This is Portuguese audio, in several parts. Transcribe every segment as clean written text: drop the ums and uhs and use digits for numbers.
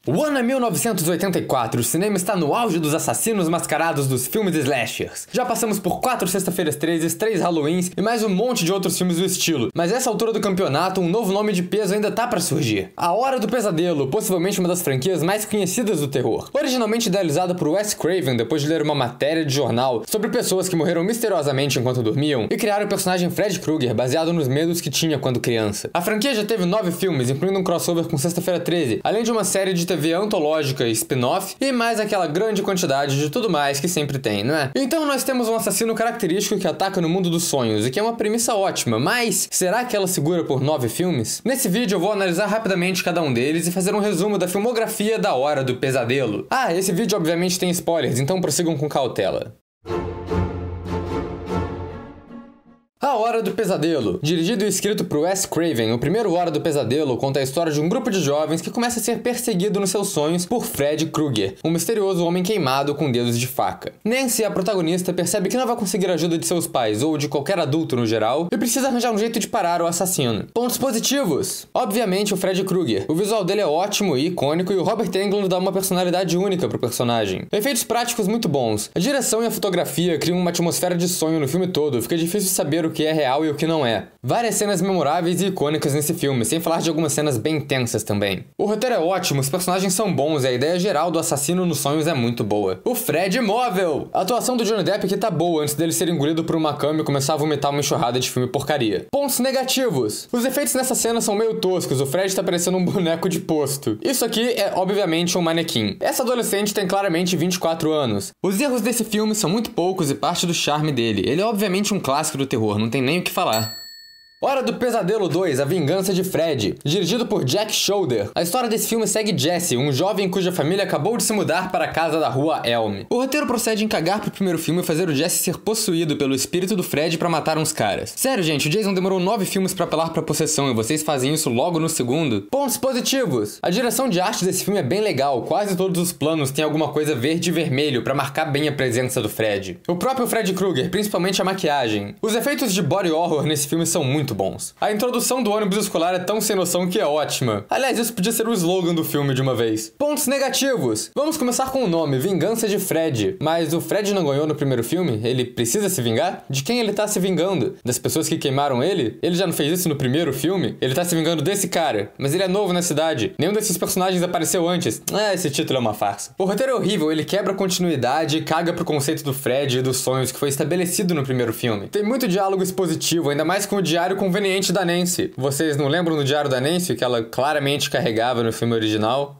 O ano é 1984, o cinema está no auge dos assassinos mascarados dos filmes slashers. Já passamos por 4 Sexta-feiras 13, 3 Halloweens e mais um monte de outros filmes do estilo. Mas essa altura do campeonato, um novo nome de peso ainda tá pra surgir. A Hora do Pesadelo, possivelmente uma das franquias mais conhecidas do terror. Originalmente idealizada por Wes Craven depois de ler uma matéria de jornal sobre pessoas que morreram misteriosamente enquanto dormiam e criaram o personagem Fred Krueger baseado nos medos que tinha quando criança. A franquia já teve 9 filmes, incluindo um crossover com Sexta-feira 13, além de uma série de TV antológica e spin-off, e mais aquela grande quantidade de tudo mais que sempre tem, não é? Então nós temos um assassino característico que ataca no mundo dos sonhos, e que é uma premissa ótima, mas será que ela segura por 9 filmes? Nesse vídeo eu vou analisar rapidamente cada um deles e fazer um resumo da filmografia da Hora do Pesadelo. Ah, esse vídeo obviamente tem spoilers, então prossigam com cautela. A Hora do Pesadelo. Dirigido e escrito por Wes Craven, o primeiro Hora do Pesadelo conta a história de um grupo de jovens que começa a ser perseguido nos seus sonhos por Fred Krueger, um misterioso homem queimado com dedos de faca. Nancy, a protagonista, percebe que não vai conseguir a ajuda de seus pais ou de qualquer adulto no geral e precisa arranjar um jeito de parar o assassino. Pontos positivos. Obviamente o Fred Krueger. O visual dele é ótimo e icônico e o Robert Englund dá uma personalidade única pro personagem. Efeitos práticos muito bons. A direção e a fotografia criam uma atmosfera de sonho no filme todo, fica difícil saber o que é real e o que não é. Várias cenas memoráveis e icônicas nesse filme, sem falar de algumas cenas bem tensas também. O roteiro é ótimo, os personagens são bons e a ideia geral do assassino nos sonhos é muito boa. O Fred móvel! A atuação do Johnny Depp aqui tá boa antes dele ser engolido por uma cama e começar a vomitar uma enxurrada de filme porcaria. Pontos negativos. Os efeitos nessa cena são meio toscos, o Fred tá parecendo um boneco de posto. Isso aqui é obviamente um manequim. Essa adolescente tem claramente 24 anos. Os erros desse filme são muito poucos e parte do charme dele. Ele é obviamente um clássico do terror, não tem nem o que falar. Hora do Pesadelo 2, A Vingança de Fred. Dirigido por Jack Shoulder. A história desse filme segue Jesse, um jovem cuja família acabou de se mudar para a casa da rua Elm. O roteiro procede em cagar pro primeiro filme e fazer o Jesse ser possuído pelo espírito do Fred para matar uns caras. Sério, gente, o Jason demorou 9 filmes para apelar pra possessão e vocês fazem isso logo no segundo? Pontos positivos. A direção de arte desse filme é bem legal, quase todos os planos têm alguma coisa verde e vermelho para marcar bem a presença do Fred. O próprio Fred Krueger, principalmente a maquiagem. Os efeitos de body horror nesse filme são muito bons. A introdução do ônibus escolar é tão sem noção que é ótima. Aliás, isso podia ser o slogan do filme de uma vez. Pontos negativos. Vamos começar com o nome, Vingança de Fred. Mas o Fred não ganhou no primeiro filme? Ele precisa se vingar? De quem ele tá se vingando? Das pessoas que queimaram ele? Ele já não fez isso no primeiro filme? Ele tá se vingando desse cara. Mas ele é novo na cidade. Nenhum desses personagens apareceu antes. Esse título é uma farsa. O roteiro é horrível, ele quebra a continuidade e caga pro conceito do Fred e dos sonhos que foi estabelecido no primeiro filme. Tem muito diálogo expositivo, ainda mais com o diário conveniente da Nancy. Vocês não lembram do diário da Nancy que ela claramente carregava no filme original?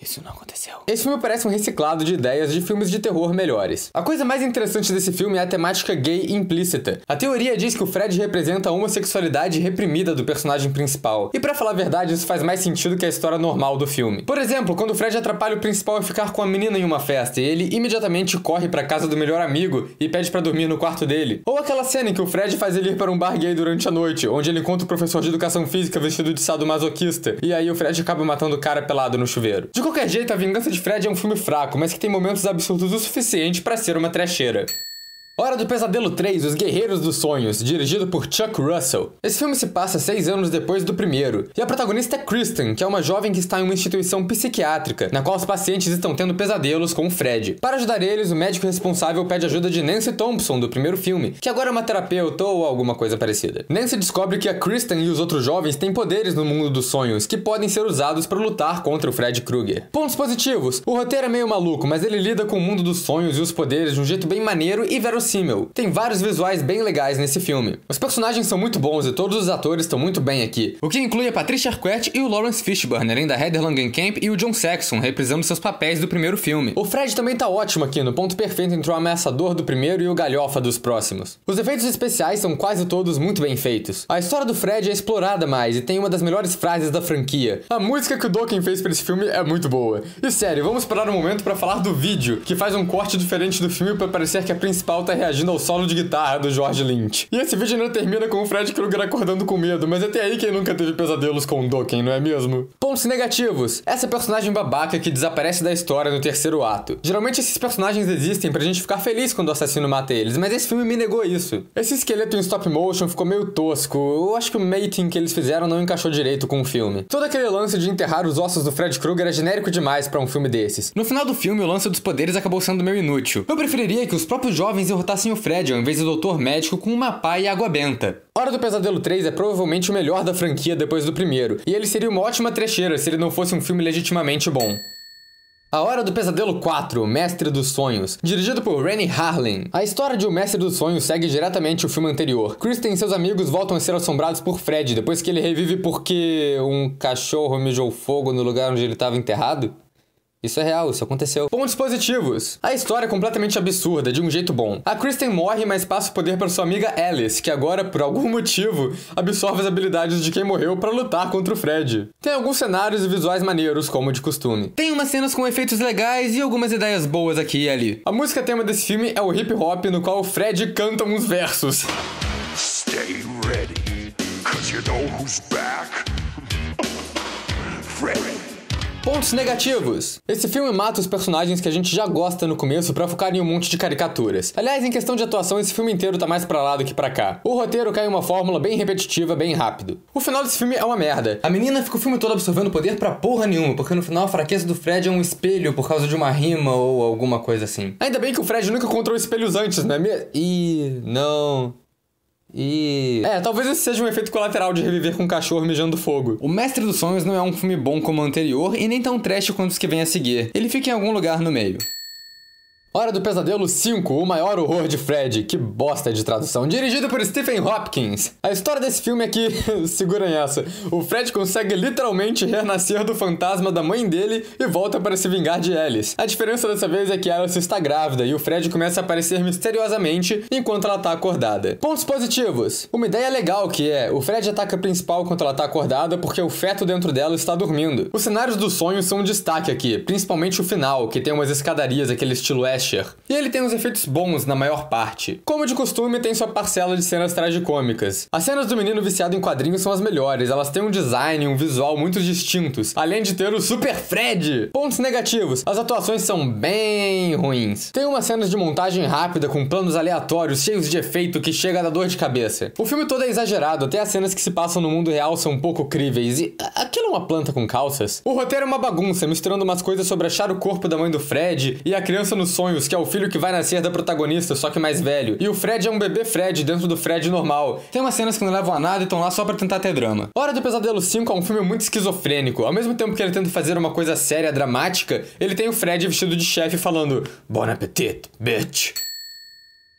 Isso não aconteceu. Esse filme parece um reciclado de ideias de filmes de terror melhores. A coisa mais interessante desse filme é a temática gay implícita. A teoria diz que o Fred representa a homossexualidade reprimida do personagem principal. E pra falar a verdade, isso faz mais sentido que a história normal do filme. Por exemplo, quando o Fred atrapalha o principal a ficar com a menina em uma festa e ele imediatamente corre pra casa do melhor amigo e pede pra dormir no quarto dele. Ou aquela cena em que o Fred faz ele ir para um bar gay durante a noite, onde ele encontra o professor de educação física vestido de sadomasoquista. E aí o Fred acaba matando o cara pelado no chuveiro. De qualquer jeito, A Vingança de Fred é um filme fraco, mas que tem momentos absurdos o suficiente pra ser uma trecheira. Hora do Pesadelo 3, Os Guerreiros dos Sonhos, dirigido por Chuck Russell. Esse filme se passa 6 anos depois do primeiro, e a protagonista é Kristen, que é uma jovem que está em uma instituição psiquiátrica, na qual os pacientes estão tendo pesadelos com o Fred. Para ajudar eles, o médico responsável pede ajuda de Nancy Thompson, do primeiro filme, que agora é uma terapeuta ou alguma coisa parecida. Nancy descobre que a Kristen e os outros jovens têm poderes no mundo dos sonhos, que podem ser usados para lutar contra o Fred Krueger. Pontos positivos. O roteiro é meio maluco, mas ele lida com o mundo dos sonhos e os poderes de um jeito bem maneiro e verossímil. Tem vários visuais bem legais nesse filme. Os personagens são muito bons e todos os atores estão muito bem aqui, o que inclui a Patricia Arquette e o Lawrence Fishburne, além da Heather Langenkamp e o John Saxon, reprisando seus papéis do primeiro filme. O Fred também tá ótimo aqui, no ponto perfeito entre o ameaçador do primeiro e o galhofa dos próximos. Os efeitos especiais são quase todos muito bem feitos. A história do Fred é explorada mais e tem uma das melhores frases da franquia. A música que o Dokken fez pra esse filme é muito boa. E sério, vamos parar um momento pra falar do vídeo, que faz um corte diferente do filme pra parecer que a principal tá reagindo ao solo de guitarra do George Lynch. E esse vídeo ainda termina com o Fred Krueger acordando com medo, mas até aí quem nunca teve pesadelos com o Dokken, não é mesmo? Pontos negativos. Essa personagem babaca que desaparece da história no terceiro ato. Geralmente esses personagens existem pra gente ficar feliz quando o assassino mata eles, mas esse filme me negou isso. Esse esqueleto em stop motion ficou meio tosco. Eu acho que o mating que eles fizeram não encaixou direito com o filme. Todo aquele lance de enterrar os ossos do Fred Krueger é genérico demais pra um filme desses. No final do filme, o lance dos poderes acabou sendo meio inútil. Eu preferiria que os próprios jovens derrotassem o Fred ao invés do doutor médico com uma pá e água benta. Hora do Pesadelo 3 é provavelmente o melhor da franquia depois do primeiro, e ele seria uma ótima trecheira se ele não fosse um filme legitimamente bom. A Hora do Pesadelo 4, Mestre dos Sonhos, dirigido por Renny Harlin. A história de O Mestre dos Sonhos segue diretamente o filme anterior. Kristen e seus amigos voltam a ser assombrados por Fred depois que ele revive porque um cachorro mijou fogo no lugar onde ele estava enterrado. Isso é real, isso aconteceu. Pontos positivos. A história é completamente absurda, de um jeito bom. A Kristen morre, mas passa o poder para sua amiga Alice, que agora, por algum motivo, absorve as habilidades de quem morreu para lutar contra o Fred. Tem alguns cenários e visuais maneiros, como de costume. Tem umas cenas com efeitos legais e algumas ideias boas aqui e ali. A música tema desse filme é o hip hop, no qual o Fred canta uns versos. Stay ready, 'cause you know who's back. Fred. Pontos negativos. Esse filme mata os personagens que a gente já gosta no começo pra focar em um monte de caricaturas. Aliás, em questão de atuação, esse filme inteiro tá mais pra lá do que pra cá. O roteiro cai em uma fórmula bem repetitiva, bem rápido. O final desse filme é uma merda. A menina fica o filme todo absorvendo poder pra porra nenhuma, porque no final a fraqueza do Fred é um espelho por causa de uma rima ou alguma coisa assim. Ainda bem que o Fred nunca encontrou espelhos antes, não é mesmo? Não... talvez esse seja um efeito colateral de reviver com um cachorro mijando fogo. O Mestre dos Sonhos não é um filme bom como o anterior e nem tão trash quanto os que vêm a seguir. Ele fica em algum lugar no meio. Hora do Pesadelo 5, O Maior Horror de Fred. Que bosta de tradução. Dirigido por Stephen Hopkins. A história desse filme é que... segurem essa. O Fred consegue literalmente renascer do fantasma da mãe dele e volta para se vingar de Alice. A diferença dessa vez é que Alice está grávida e o Fred começa a aparecer misteriosamente enquanto ela está acordada. Pontos positivos. Uma ideia legal que é... o Fred ataca a principal quando ela está acordada porque o feto dentro dela está dormindo. Os cenários dos sonhos são um destaque aqui. Principalmente o final, que tem umas escadarias, aquele estilo Ash. E ele tem uns efeitos bons na maior parte. Como de costume, tem sua parcela de cenas tragicômicas. As cenas do menino viciado em quadrinhos são as melhores, elas têm um design e um visual muito distintos, além de ter o Super Fred. Pontos negativos, as atuações são bem ruins. Tem umas cenas de montagem rápida com planos aleatórios, cheios de efeito que chega a dar dor de cabeça. O filme todo é exagerado, até as cenas que se passam no mundo real são um pouco críveis e... aquilo é uma planta com calças? O roteiro é uma bagunça, misturando umas coisas sobre achar o corpo da mãe do Fred e a criança nos sonhos, que é o filho que vai nascer da protagonista, só que mais velho. E o Fred é um bebê Fred dentro do Fred normal. Tem umas cenas que não levam a nada e estão lá só pra tentar ter drama. Hora do Pesadelo 5 é um filme muito esquizofrênico. Ao mesmo tempo que ele tenta fazer uma coisa séria, dramática, ele tem o Fred vestido de chefe falando Bon appetit, bitch.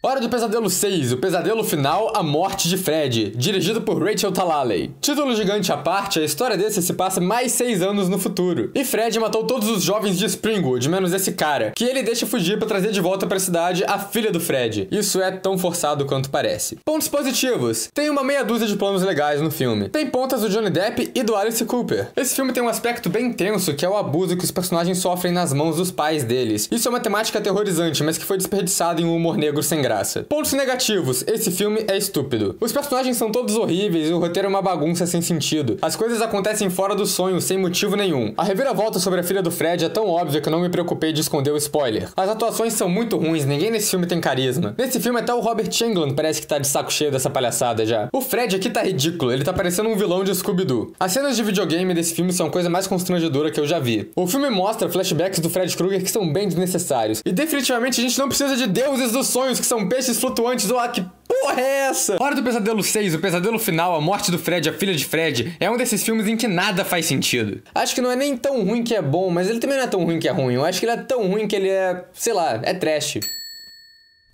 Hora do Pesadelo 6, O Pesadelo Final, A Morte de Fred, dirigido por Rachel Talalay. Título gigante à parte, a história desse se passa mais 6 anos no futuro. E Fred matou todos os jovens de Springwood, menos esse cara, que ele deixa fugir pra trazer de volta pra cidade a filha do Fred. Isso é tão forçado quanto parece. Pontos positivos. Tem uma meia dúzia de planos legais no filme. Tem pontas do Johnny Depp e do Alice Cooper. Esse filme tem um aspecto bem tenso, que é o abuso que os personagens sofrem nas mãos dos pais deles. Isso é uma temática aterrorizante, mas que foi desperdiçada em um humor negro sem graça. Pontos negativos. Esse filme é estúpido. Os personagens são todos horríveis e o roteiro é uma bagunça sem sentido. As coisas acontecem fora do sonho, sem motivo nenhum. A reviravolta sobre a filha do Fred é tão óbvia que eu não me preocupei de esconder o spoiler. As atuações são muito ruins, ninguém nesse filme tem carisma. Nesse filme até o Robert Englund parece que tá de saco cheio dessa palhaçada já. O Fred aqui tá ridículo, ele tá parecendo um vilão de Scooby-Doo. As cenas de videogame desse filme são a coisa mais constrangedora que eu já vi. O filme mostra flashbacks do Fred Krueger que são bem desnecessários. E definitivamente a gente não precisa de deuses dos sonhos que são peixes flutuantes. Que porra é essa? Hora do Pesadelo 6, O Pesadelo Final, A Morte do Fred, A Filha de Fred, é um desses filmes em que nada faz sentido. Acho que não é nem tão ruim que é bom, mas ele também não é tão ruim que é ruim. Eu acho que ele é tão ruim que ele é, sei lá, é trash.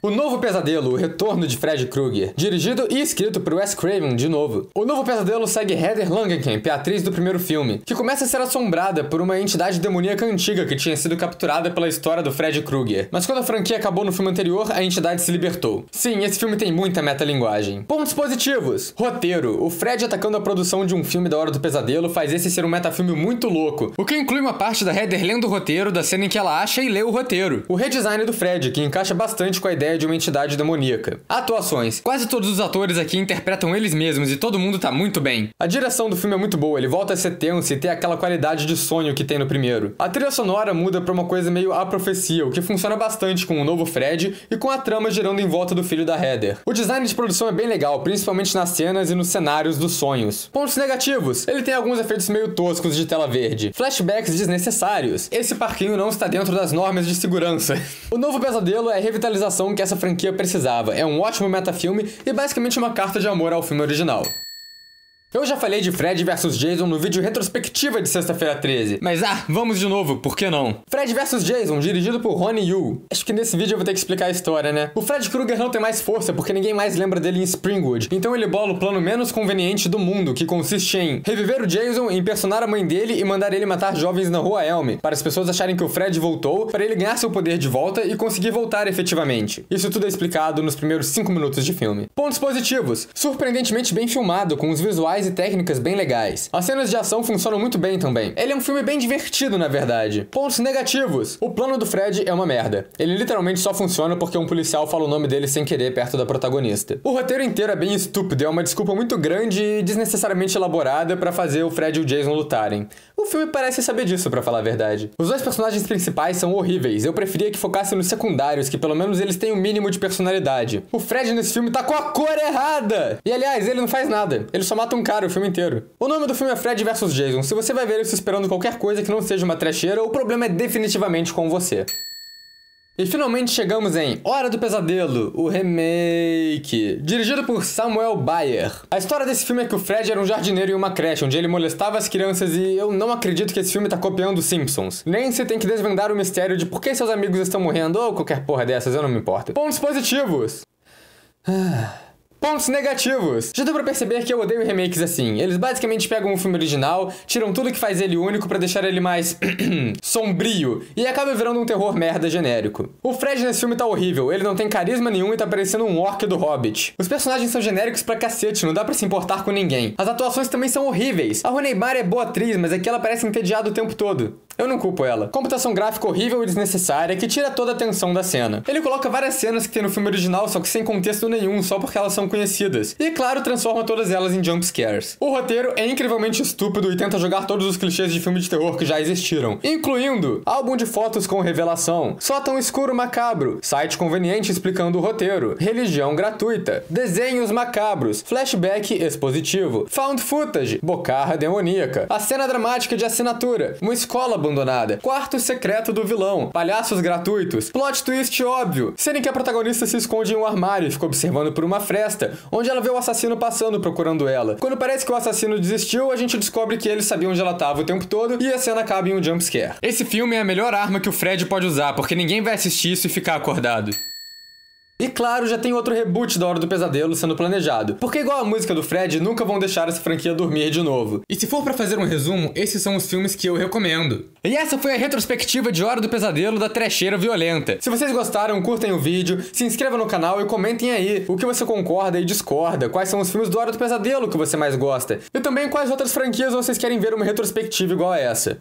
O Novo Pesadelo, O Retorno de Fred Krueger, dirigido e escrito por Wes Craven de novo. O Novo Pesadelo segue Heather Langenkamp, a atriz do primeiro filme, que começa a ser assombrada por uma entidade demoníaca antiga que tinha sido capturada pela história do Fred Krueger. Mas quando a franquia acabou no filme anterior, a entidade se libertou. Sim, esse filme tem muita metalinguagem. Pontos positivos. Roteiro. O Fred atacando a produção de um filme da Hora do Pesadelo faz esse ser um metafilme muito louco, o que inclui uma parte da Heather lendo o roteiro, da cena em que ela acha e lê o roteiro. O redesign do Fred, que encaixa bastante com a ideia de uma entidade demoníaca. Atuações. Quase todos os atores aqui interpretam eles mesmos e todo mundo tá muito bem. A direção do filme é muito boa, ele volta a ser tenso e tem aquela qualidade de sonho que tem no primeiro. A trilha sonora muda pra uma coisa meio A Profecia, o que funciona bastante com o novo Fred e com a trama girando em volta do filho da Heather. O design de produção é bem legal, principalmente nas cenas e nos cenários dos sonhos. Pontos negativos. Ele tem alguns efeitos meio toscos de tela verde. Flashbacks desnecessários. Esse parquinho não está dentro das normas de segurança. O Novo Pesadelo é a revitalização que essa franquia precisava. É um ótimo metafilme e basicamente uma carta de amor ao filme original. Eu já falei de Fred vs Jason no vídeo retrospectiva de sexta-feira 13, mas vamos de novo, por que não? Fred vs Jason, dirigido por Ronnie Yu. Acho que nesse vídeo eu vou ter que explicar a história, né? O Fred Krueger não tem mais força porque ninguém mais lembra dele em Springwood, então ele bola o plano menos conveniente do mundo, que consiste em reviver o Jason, impersonar a mãe dele e mandar ele matar jovens na Rua Elm, para as pessoas acharem que o Fred voltou, para ele ganhar seu poder de volta e conseguir voltar efetivamente. Isso tudo é explicado nos primeiros 5 minutos de filme. Pontos positivos. Surpreendentemente bem filmado, com os visuais e técnicas bem legais. As cenas de ação funcionam muito bem também. Ele é um filme bem divertido, na verdade. Pontos negativos. O plano do Fred é uma merda. Ele literalmente só funciona porque um policial fala o nome dele sem querer perto da protagonista. O roteiro inteiro é bem estúpido, é uma desculpa muito grande e desnecessariamente elaborada pra fazer o Fred e o Jason lutarem. O filme parece saber disso, pra falar a verdade. Os dois personagens principais são horríveis. Eu preferia que focasse nos secundários, que pelo menos eles têm um mínimo de personalidade. O Fred nesse filme tá com a cor errada! E aliás, ele não faz nada. Ele só mata um cara o filme inteiro. O nome do filme é Fred vs Jason. Se você vai ver isso esperando qualquer coisa que não seja uma trecheira, o problema é definitivamente com você. E finalmente chegamos em Hora do Pesadelo, o remake, dirigido por Samuel Bayer. A história desse filme é que o Fred era um jardineiro em uma creche, onde ele molestava as crianças e eu não acredito que esse filme tá copiando os Simpsons. Nem se tem que desvendar o mistério de por que seus amigos estão morrendo ou qualquer porra dessas, eu não me importo. Pontos positivos. Pontos negativos. Já deu pra perceber que eu odeio remakes assim. Eles basicamente pegam o filme original, tiram tudo que faz ele único pra deixar ele mais sombrio e acaba virando um terror merda genérico. O Fred nesse filme tá horrível, ele não tem carisma nenhum e tá parecendo um orc do Hobbit. Os personagens são genéricos pra cacete, não dá pra se importar com ninguém. As atuações também são horríveis. A Rooney Mara é boa atriz, mas aqui ela parece entediada o tempo todo. Eu não culpo ela. Computação gráfica horrível e desnecessária que tira toda a atenção da cena. Ele coloca várias cenas que tem no filme original, só que sem contexto nenhum, só porque elas são conhecidas. E claro, transforma todas elas em jump scares. O roteiro é incrivelmente estúpido e tenta jogar todos os clichês de filme de terror que já existiram, incluindo álbum de fotos com revelação, sótão escuro macabro, site conveniente explicando o roteiro, religião gratuita, desenhos macabros, flashback expositivo, found footage, bocarra demoníaca, a cena dramática de assinatura, uma escola abandonada, quarto secreto do vilão, palhaços gratuitos, plot twist óbvio, cena em que a protagonista se esconde em um armário e fica observando por uma fresta, onde ela vê o assassino passando procurando ela. Quando parece que o assassino desistiu, a gente descobre que ele sabia onde ela estava o tempo todo e a cena acaba em um jump scare. Esse filme é a melhor arma que o Fred pode usar, porque ninguém vai assistir isso e ficar acordado. E claro, já tem outro reboot da Hora do Pesadelo sendo planejado, porque igual a música do Fred, nunca vão deixar essa franquia dormir de novo. E se for pra fazer um resumo, esses são os filmes que eu recomendo. E essa foi a retrospectiva de Hora do Pesadelo da trecheira violenta. Se vocês gostaram, curtem o vídeo, se inscrevam no canal e comentem aí o que você concorda e discorda, quais são os filmes do Hora do Pesadelo que você mais gosta, e também quais outras franquias vocês querem ver uma retrospectiva igual a essa.